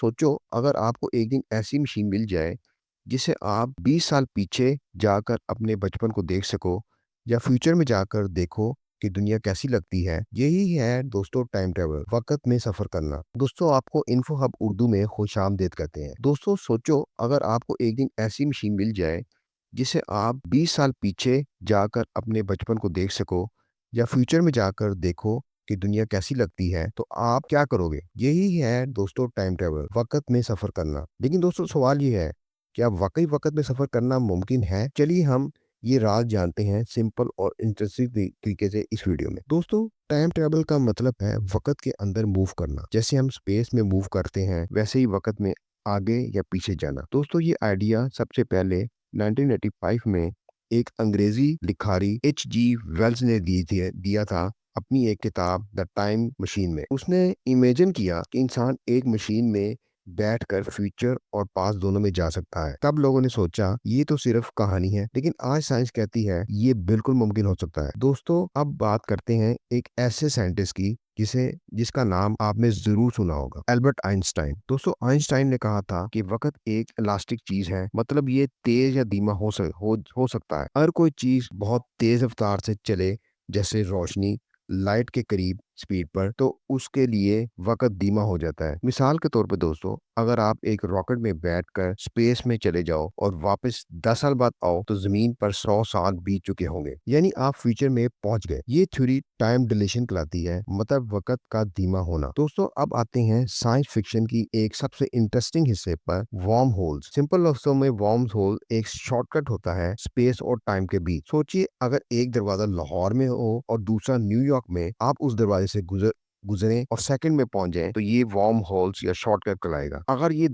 सोचो अगर आपको एक दिन ऐसी मशीन मिल जाए जिसे आप 20 साल पीछे जाकर अपने बचपन को देख सको या फ्यूचर में जाकर देखो कि दुनिया कैसी लगती है। यही है दोस्तों टाइम ट्रेवल, वक्त में सफर करना। दोस्तों आपको इन्फो हब उर्दू में खुशामदीद कहते हैं। दोस्तों सोचो अगर आपको एक दिन ऐसी मशीन मिल जाए जिसे आप 20 साल पीछे जाकर अपने बचपन को देख सको या फ्यूचर में जाकर देखो कि दुनिया कैसी लगती है, तो आप क्या करोगे? यही है दोस्तों टाइम ट्रेवल, वक़्त में सफ़र करना। लेकिन दोस्तों सवाल ये है, क्या वाक़ई वक़्त में सफ़र करना मुमकिन है? चलिए हम ये राज जानते हैं सिंपल और इंटरेस्टिंग तरीके से इस वीडियो में। दोस्तों टाइम ट्रेवल का मतलब है वक़्त के अंदर मूव करना। जैसे हम स्पेस में मूव करते हैं, वैसे ही वक़्त में आगे या पीछे जाना। दोस्तों ये आइडिया सबसे पहले 1985 में एक अंग्रेजी लिखारी एच.जी. वेल्स ने दिया था अपनी एक किताब द टाइम मशीन में। उसने इमेजिन किया कि इंसान एक मशीन में बैठकर फ्यूचर और पास्ट दोनों में जा सकता है। तब लोगों ने सोचा ये तो सिर्फ कहानी है, लेकिन आज साइंस कहती है ये बिल्कुल मुमकिन हो सकता है। दोस्तों अब बात करते हैं एक ऐसे साइंटिस्ट की जिसका नाम आपने जरूर सुना होगा, एल्बर्ट आइंस्टाइन। दोस्तों आइंस्टाइन ने कहा था कि वक्त एक इलास्टिक चीज है, मतलब ये तेज या धीमा हो सकता है। हर कोई चीज बहुत तेज रफ्तार से चले, जैसे रोशनी लाइट के करीब स्पीड पर, तो उसके लिए वक्त धीमा हो जाता है। मिसाल के तौर पे दोस्तों अगर आप एक रॉकेट में बैठकर स्पेस में चले जाओ और वापस 10 साल बाद आओ तो जमीन पर 100 साल बीत चुके होंगे, यानी आप फ्यूचर में पहुंच गए। ये थ्योरी टाइम डिलेशन कहलाती है, मतलब वक्त का धीमा होना। दोस्तों अब आते हैं साइंस फिक्शन की एक सबसे इंटरेस्टिंग हिस्से पर, वार्म होल्स। सिंपल लफ्जों में वार्म होल एक शॉर्टकट होता है स्पेस और टाइम के बीच। सोचिए अगर एक दरवाजा लाहौर में हो और दूसरा न्यूयॉर्क में, आप उस दरवाजे से गुजरें और सेकंड में पहुंच जाएं, तो ये वार्म होल्स या शॉर्टकट कहलाएगा। अगर ये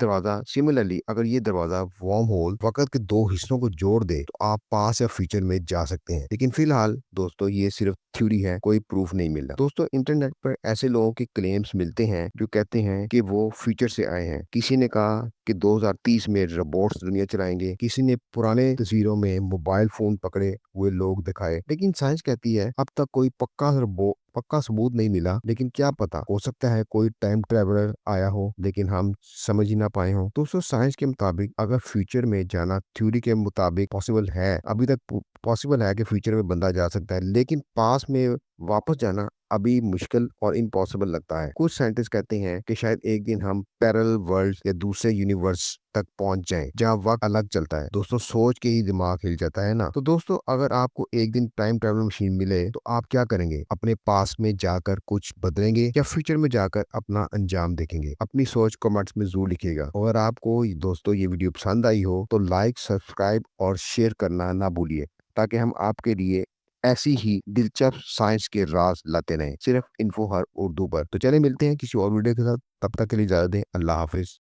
दरवाजा वार्म होल वक्त के दो हिस्सों को जोड़ दे, तो आप पास या फ्यूचर में जा सकते हैं। लेकिन फिलहाल दोस्तों ये सिर्फ थ्योरी है, कोई प्रूफ नहीं मिला। दोस्तों इंटरनेट पर ऐसे लोगों के क्लेम्स मिलते हैं जो कहते हैं कि वो फ्यूचर से आए हैं। किसी ने कहा कि 2030 में रोबोट्स दुनिया चलाएंगे, किसी ने पुराने तस्वीरों में मोबाइल फोन पकड़े हुए लोग दिखाए। लेकिन साइंस कहती है अब तक कोई पक्का सबूत नहीं मिला, लेकिन क्या पता, हो सकता है कोई टाइम ट्रेवलर आया हो लेकिन हम समझ ही ना पाए हों। दोस्तों साइंस के मुताबिक अगर फ्यूचर में जाना थ्योरी के मुताबिक पॉसिबल है, अभी तक पॉसिबल है कि फ्यूचर में बंदा जा सकता है, लेकिन पास में वापस जाना अभी मुश्किल और इम्पॉसिबल लगता है। कुछ साइंटिस्ट कहते हैं कि शायद एक दिन हम पैरेलल वर्ल्ड या दूसरे यूनिवर्स तक पहुंच जाएं, जहां वक्त अलग चलता है। दोस्तों सोच के ही दिमाग हिल जाता है ना। तो दोस्तों अगर आपको एक दिन टाइम ट्रैवल मशीन मिले तो आप क्या करेंगे? अपने पास में जाकर कुछ बदलेंगे या फ्यूचर में जाकर अपना अंजाम देखेंगे? अपनी सोच कमेंट्स में जरूर लिखिएगा। अगर आपको दोस्तों ये वीडियो पसंद आई हो तो लाइक, सब्सक्राइब और शेयर करना ना भूलिए, ताकि हम आपके लिए ऐसी ही दिलचस्प साइंस के राज लाते रहें, सिर्फ इन्फो हर उर्दू पर। तो चले मिलते हैं किसी और वीडियो के साथ, तब तक के लिए इजाजत दें। अल्लाह हाफिज।